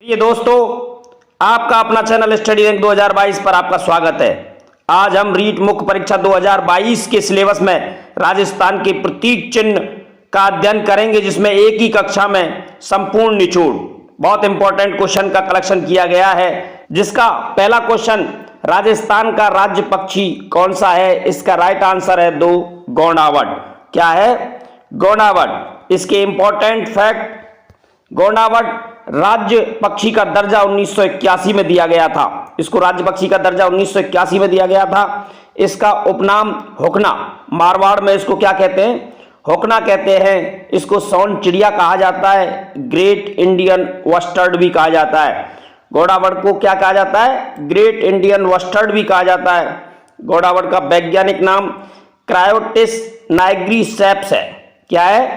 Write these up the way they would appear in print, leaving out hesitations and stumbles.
ये दोस्तों, आपका अपना चैनल स्टडी रैंक 2022 पर आपका स्वागत है। आज हम रीट मुख्य परीक्षा 2022 के सिलेबस में राजस्थान के प्रतीक चिन्ह का अध्ययन करेंगे, जिसमें एक ही कक्षा में संपूर्ण निचोड़ बहुत इंपॉर्टेंट क्वेश्चन का कलेक्शन किया गया है। जिसका पहला क्वेश्चन, राजस्थान का राज्य पक्षी कौन सा है? इसका राइट आंसर है 2, गौंडावट। क्या है? गौंडावट। इसके इंपॉर्टेंट फैक्ट, गौंडावट राज्य पक्षी का दर्जा 1981 में दिया गया था। इसको राज्य पक्षी का दर्जा 1981 में दिया गया था। इसका उपनाम हुकना, मारवाड़ में इसको क्या कहते हैं? हुकना कहते हैं। इसको सौन चिड़िया कहा जाता है, ग्रेट इंडियन वस्टर्ड भी कहा जाता है। गौंडावट को क्या कहा जाता है? ग्रेट इंडियन वस्टर्ड भी कहा जाता है। गौंडावट का वैज्ञानिक नाम क्रायोटिस नाइग्रीसेप्स है। क्या है?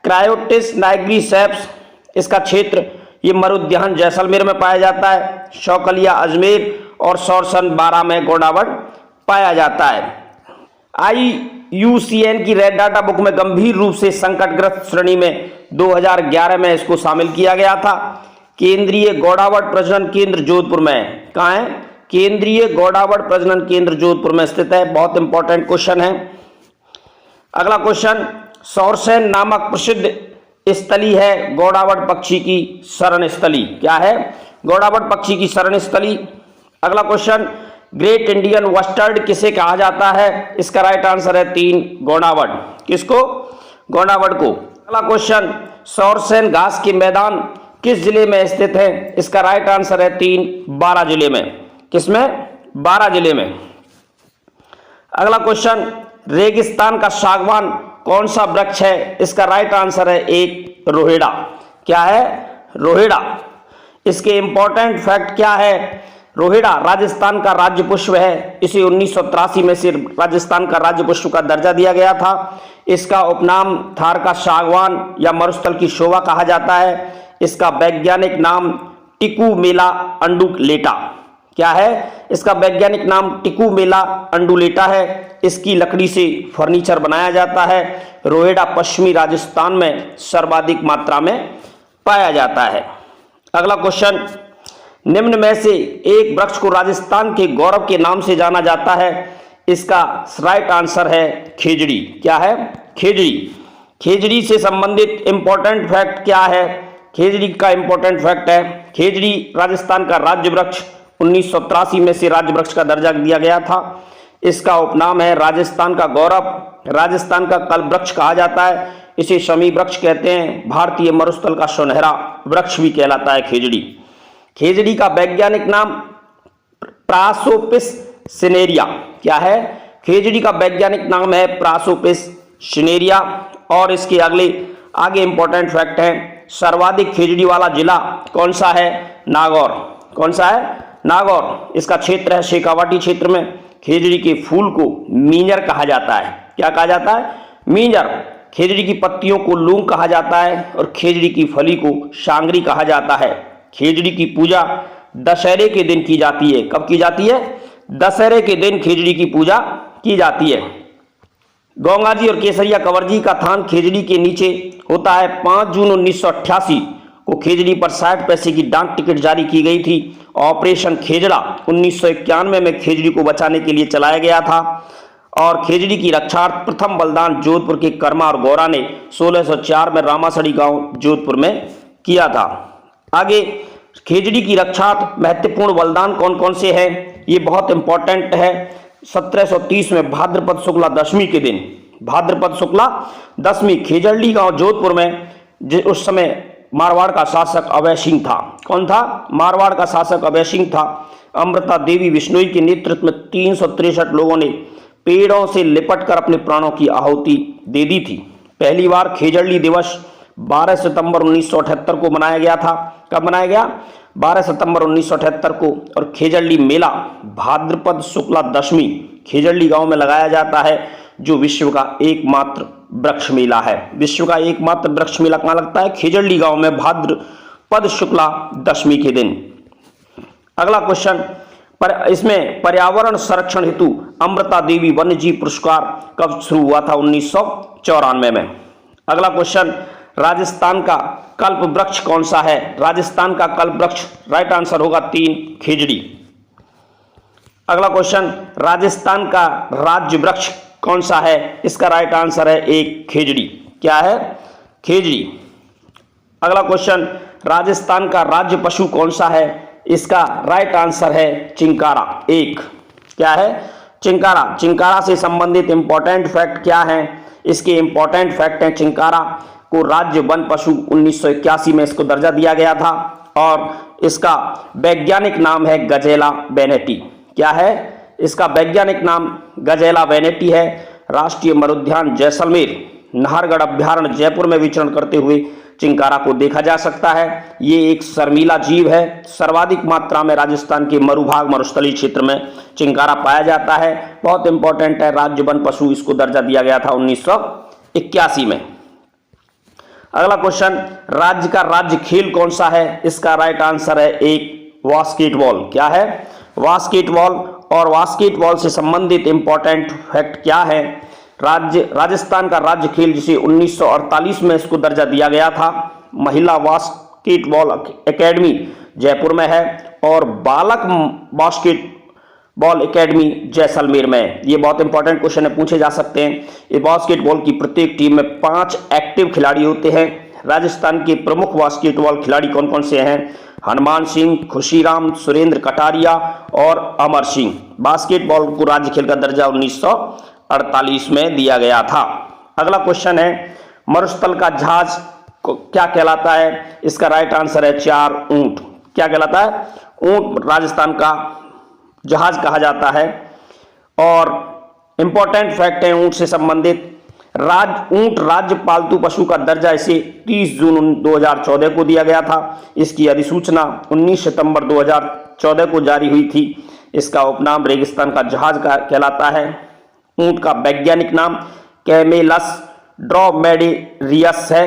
क्रायोटिस नाइग्रीसेप्स। इसका क्षेत्र ये मरुद्यान जैसलमेर में पाया जाता है। शौकलिया अजमेर और सौरसन बारा में गौंडावट पाया जाता है। IUCN की रेड डाटा बुक में गंभीर रूप से संकटग्रस्त श्रेणी में 2011 में इसको शामिल किया गया था। केंद्रीय गौंडावट प्रजनन केंद्र जोधपुर में है। कहाँ है? केंद्रीय गौंडावट प्रजनन केंद्र जोधपुर में स्थित है। बहुत इंपॉर्टेंट क्वेश्चन है। अगला क्वेश्चन, सौरसेन नामक प्रसिद्ध स्थली है गौंडावट पक्षी की शरण स्थली। क्या है? गौंडावट पक्षी की शरण स्थली। अगला क्वेश्चन, ग्रेट इंडियन वस्टर्ड किसे कहा जाता है? इसका राइट आंसर है 3, गौंडावट। किसको? गौंडावट को। अगला क्वेश्चन, सौरसेन घास के मैदान किस जिले में स्थित है? इसका राइट आंसर है 3, बारा जिले में। किसमें? बारा जिले में। अगला क्वेश्चन, रेगिस्तान का सागवान कौन सा वृक्ष है? इसका राइट आंसर है 1, रोहिड़ा। क्या है? रोहिड़ा। इसके इंपॉर्टेंट फैक्ट क्या है? रोहिड़ा राजस्थान का राज्य पुष्प है। इसे 1983 में से राजस्थान का राज्य पुष्प का दर्जा दिया गया था। इसका उपनाम थार का सागवान या मरुस्थल की शोभा कहा जाता है। इसका वैज्ञानिक नाम टिकुमेला अंडुलेटा। क्या है? इसका वैज्ञानिक नाम टिकुमेला अंडुलेटा है। इसकी लकड़ी से फर्नीचर बनाया जाता है। रोहिड़ा पश्चिमी राजस्थान में सर्वाधिक मात्रा में पाया जाता है। अगला क्वेश्चन, निम्न में से एक वृक्ष को राजस्थान के गौरव के नाम से जाना जाता है। इसका राइट आंसर है खेजड़ी। क्या है? खेजड़ी। खेजड़ी से संबंधित इंपॉर्टेंट फैक्ट क्या है? खेजड़ी का इंपॉर्टेंट फैक्ट है, खेजड़ी राजस्थान का राज्य वृक्ष 1983 में से राज्य वृक्ष का दर्जा दिया गया था। इसका उपनाम है राजस्थान का गौरव। राजस्थान का कल्प वृक्ष कहा जाता है। इसे शमी वृक्ष कहते हैं। भारतीय मरुस्थल का सुनहरा वृक्ष भी कहलाता है खेजड़ी। खेजड़ी का वैज्ञानिक नाम प्रासोपिस सिनेरिया। क्या है? खेजड़ी का वैज्ञानिक नाम है प्रासोपिस सिनेरिया। और इसके आगे इंपॉर्टेंट फैक्ट है, सर्वाधिक खेजड़ी वाला जिला कौन सा है? नागौर। कौन सा है? नागौर। इसका क्षेत्र है शेखावाटी क्षेत्र में। खेजड़ी के फूल को मींजर कहा जाता है। क्या कहा जाता है? मींजर। खेजड़ी की पत्तियों को लूंग कहा जाता है और खेजड़ी की फली को शांगरी कहा जाता है। खेजड़ी की पूजा दशहरे के दिन की जाती है। कब की जाती है? दशहरे के दिन खेजड़ी की पूजा की जाती है। गंगाजी और केसरिया कंवरजी का थान खेजड़ी के नीचे होता है। 5 जून 1988 को खेजड़ी पर 60 पैसे की डाक टिकट जारी की गई थी। ऑपरेशन खेजड़ा 1991 में खेजड़ी को बचाने के लिए चलाया गया था। और खेजड़ी की रक्षार्थ प्रथम बलिदान जोधपुर के कर्मा और गौरा ने 1604 में रामासड़ी गांव जोधपुर में किया था। आगे, खेजड़ी की रक्षार्थ महत्वपूर्ण बलिदान कौन कौन से हैं? ये बहुत इंपॉर्टेंट है। 1730 में भाद्रपद शुक्ला दशमी के दिन, भाद्रपद शुक्ला दशमी, खेजड़ी गांव जोधपुर में उस समय मारवाड़ का शासक अभय सिंह था। कौन था? मारवाड़ का शासक अभय सिंह था। अमृता देवी बिश्नोई के नेतृत्व में 363 लोगों ने पेड़ों से लिपटकर अपने प्राणों की आहुति दे दी थी। पहली बार खेजड़ी दिवस 12 सितंबर 1978 को मनाया गया था। कब मनाया गया? 12 सितंबर 1978 को। और खेजड़ी मेला भाद्रपद शुक्ला दशमी खेजड़ी गांव में लगाया जाता है, जो विश्व का एकमात्र वृक्ष मेला है। विश्व का एकमात्र वृक्ष मेला कहाँ लगता है? खेजड़ी गांव में भाद्रपद शुक्ला दशमी के दिन। अगला क्वेश्चन, इसमें पर्यावरण संरक्षण हेतु अमृता देवी वन्यजीव पुरस्कार कब शुरू हुआ था? 1994 में। अगला क्वेश्चन, राजस्थान का कल्प वृक्ष कौन सा है? राजस्थान का कल्प वृक्ष राइट आंसर होगा 3 खेजड़ी। अगला क्वेश्चन, राजस्थान का राज्य वृक्ष कौन सा है? इसका राइट आंसर है 1 खेजड़ी। क्या है? खेजड़ी। अगला क्वेश्चन, राजस्थान का राज्य पशु कौन सा है? इसका राइट आंसर है चिंकारा 1। क्या है? चिंकारा। चिंकारा से संबंधित इंपॉर्टेंट फैक्ट क्या है? इसके इंपॉर्टेंट फैक्ट हैं, चिंकारा को राज्य वन पशु 1981 में इसको दर्जा दिया गया था और इसका वैज्ञानिक नाम है गजेला वेनेटी। क्या है? इसका वैज्ञानिक नाम गजेला वेनेटी है। राष्ट्रीय मरुद्यान जैसलमेर, नाहरगढ़ अभ्यारण्य जयपुर में विचरण करते हुए चिंकारा को देखा जा सकता है। ये एक शर्मीला जीव है। सर्वाधिक मात्रा में राजस्थान के मरुभाग मरुस्थलीय क्षेत्र में चिंकारा पाया जाता है। बहुत इंपॉर्टेंट है, राज्य वन पशु इसको दर्जा दिया गया था 1981 में। अगला क्वेश्चन, राज्य का राज्य खेल कौन सा है? इसका राइट आंसर है 1 बास्केटबॉल। क्या है? बास्केटबॉल। और बास्केटबॉल से संबंधित इंपॉर्टेंट फैक्ट क्या है? राजस्थान का राज्य खेल जिसे 1948 में इसको दर्जा दिया गया था, महिला बास्केटबॉल एकेडमी जयपुर में है और बालक बास्केटबॉल एकेडमी जैसलमेर में। ये बहुत इंपॉर्टेंट क्वेश्चन है, पूछे जा सकते हैं। ये बास्केटबॉल की प्रत्येक टीम में 5 एक्टिव खिलाड़ी होते हैं। राजस्थान के प्रमुख बास्केटबॉल खिलाड़ी कौन कौन से हैं? हनुमान सिंह, खुशीराम, सुरेंद्र कटारिया और अमर सिंह। बास्केटबॉल को राज्य खेल का दर्जा 1948 में दिया गया था। अगला क्वेश्चन है, मरुस्थल का जहाज क्या कहलाता है? इसका राइट आंसर है 4 ऊंट। क्या कहलाता है? ऊंट राजस्थान का जहाज कहा जाता है। और इंपॉर्टेंट फैक्ट है ऊंट से संबंधित, ऊंट राज्य पालतू पशु का दर्जा इसे 30 जून 2014 को दिया गया था। इसकी अधिसूचना 19 सितंबर 2014 को जारी हुई थी। इसका उपनाम रेगिस्तान का जहाज का कहलाता है। ऊंट का वैज्ञानिक नाम कैमेलस ड्रोमेडेरियस है।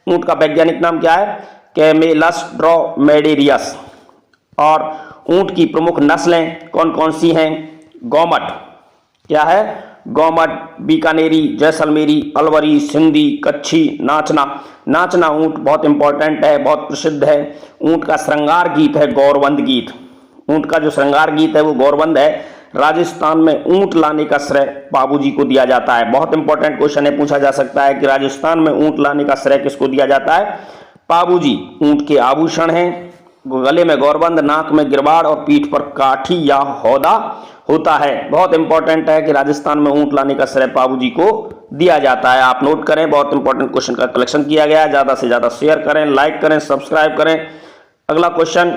ऊंट का वैज्ञानिक नाम क्या है? कैमेलस ड्रोमेडेरियस। और ऊंट की प्रमुख नस्लें कौन कौन सी हैं? गौमट। क्या है? गौमट, बीकानेरी, जैसलमेरी, अलवरी, सिंधी, कच्छी, नाचना। नाचना ऊंट बहुत इंपॉर्टेंट है, बहुत प्रसिद्ध है। ऊंट का श्रृंगार गीत है गौरवंद गीत। ऊंट का जो श्रृंगार गीत है वो गौरवंद है। राजस्थान में ऊंट लाने का श्रेय बाबूजी को दिया जाता है। बहुत इंपॉर्टेंट क्वेश्चन है, पूछा जा सकता है कि राजस्थान में ऊंट लाने का श्रेय किसको दिया जाता है? बाबूजी। ऊंट के आभूषण हैं, गले में गौरबंद, नाक में गिरबाड़ और पीठ पर काठी या हौदा होता है। बहुत इंपॉर्टेंट है कि राजस्थान में ऊंट लाने का श्रेय बाबूजी को दिया जाता है। आप नोट करें, बहुत इंपॉर्टेंट क्वेश्चन का कलेक्शन किया गया है। ज्यादा से ज्यादा शेयर करें, लाइक करें, सब्सक्राइब करें। अगला क्वेश्चन,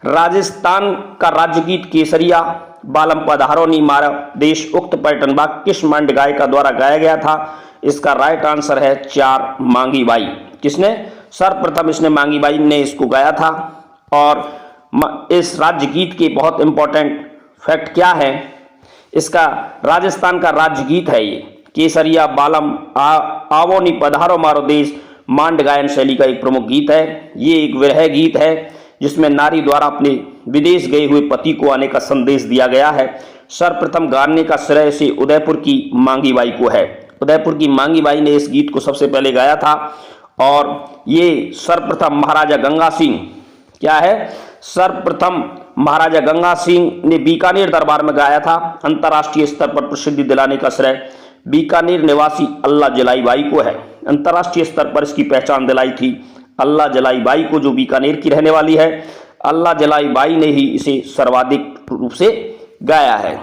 राजस्थान का राज्य गीत केसरिया बालम पधारो नी मारा देश उक्त पर्यटन बाग किस मंड गायिका द्वारा गाया गया था? इसका राइट आंसर है 4 मांगी बाई। किसने? सर्वप्रथम इसने मांगी बाई ने इसको गाया था। और इस राज्य गीत के बहुत इंपॉर्टेंट फैक्ट क्या है? इसका राजस्थान का राज्य गीत है ये केसरिया बालम आवो नी पधारो मारो देश, मांड गायन शैली का एक प्रमुख गीत है। ये एक विरह गीत है जिसमें नारी द्वारा अपने विदेश गए हुए पति को आने का संदेश दिया गया है। सर्वप्रथम गाने का श्रेय से उदयपुर की मांगी बाई को है। उदयपुर की मांगी बाई ने इस गीत को सबसे पहले गाया था। और ये सर्वप्रथम महाराजा गंगा सिंह, क्या है? सर्वप्रथम महाराजा गंगा सिंह ने बीकानेर दरबार में गाया था। अंतर्राष्ट्रीय स्तर पर प्रसिद्धि दिलाने का श्रेय बीकानेर निवासी अल्लाह जलाई बाई को है। अंतर्राष्ट्रीय स्तर पर इसकी पहचान दिलाई थी अल्लाह जलाई बाई को, जो बीकानेर की रहने वाली है। अल्लाह जलाई बाई ने ही इसे सर्वाधिक रूप से गाया है।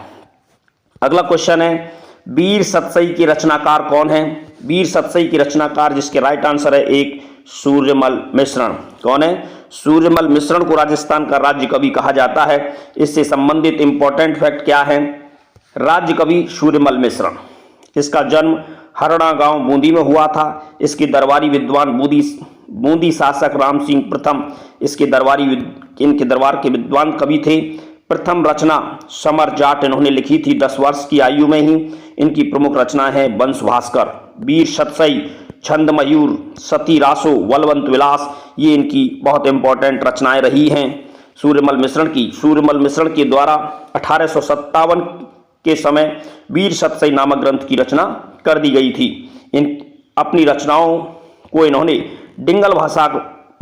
अगला क्वेश्चन है, वीर सतसई के रचनाकार कौन है? वीर सतसई के रचनाकार जिसके राइट आंसर है 1 सूर्यमल मिश्रण। कौन है? सूर्यमल मिश्रण को राजस्थान का राज्य कवि कहा जाता है। इससे संबंधित इंपॉर्टेंट फैक्ट क्या है? राज्य कवि सूर्यमल मिश्रण, इसका जन्म हरड़ा गांव बूंदी में हुआ था। इसके दरबारी विद्वान बूंदी शासक राम सिंह प्रथम इनके दरबार के विद्वान कवि थे। प्रथम रचना समर जाट इन्होंने लिखी थी 10 वर्ष की आयु में ही। इनकी प्रमुख रचनाएं हैं वंश भास्कर, वीर सतसई, छंद मयूर, सती रासो, बलवंत विलास। ये इनकी बहुत इंपॉर्टेंट रचनाएं रही हैं सूर्यमल मिश्रण की। सूर्यमल मिश्रण के द्वारा 1857 के समय वीर सतसई नामक ग्रंथ की रचना कर दी गई थी। इन अपनी रचनाओं को इन्होंने डिंगल भाषा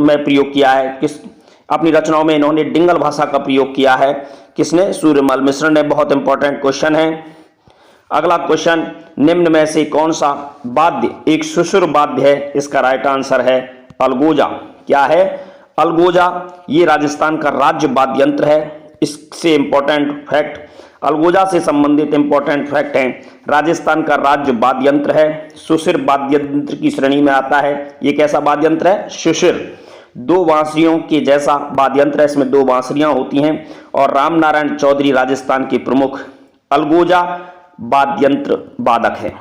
में प्रयोग किया है। किस अपनी रचनाओं में इन्होंने डिंगल भाषा का प्रयोग किया है? किसने? सूर्यमल मिश्र ने। बहुत इंपॉर्टेंट क्वेश्चन है। अगला क्वेश्चन, निम्न में से कौन सा वाद्य एक सुषुर वाद्य है? इसका राइट आंसर है अलगोजा। क्या है? अलगोजा। ये राजस्थान का राज्य वाद्य यंत्र है। इससे इंपॉर्टेंट फैक्ट, अलगोजा से संबंधित इंपॉर्टेंट फैक्ट है, राजस्थान का राज्य वाद्य यंत्र है, सुषिर वाद्य यंत्र की श्रेणी में आता है। ये कैसा वाद्य यंत्र है? सुषिर। 2 बांसुरियों के जैसा वाद्य यंत्र है, इसमें 2 बांसुरियां होती हैं। और रामनारायण चौधरी राजस्थान के प्रमुख अलगोजा वाद्य यंत्र वादक है।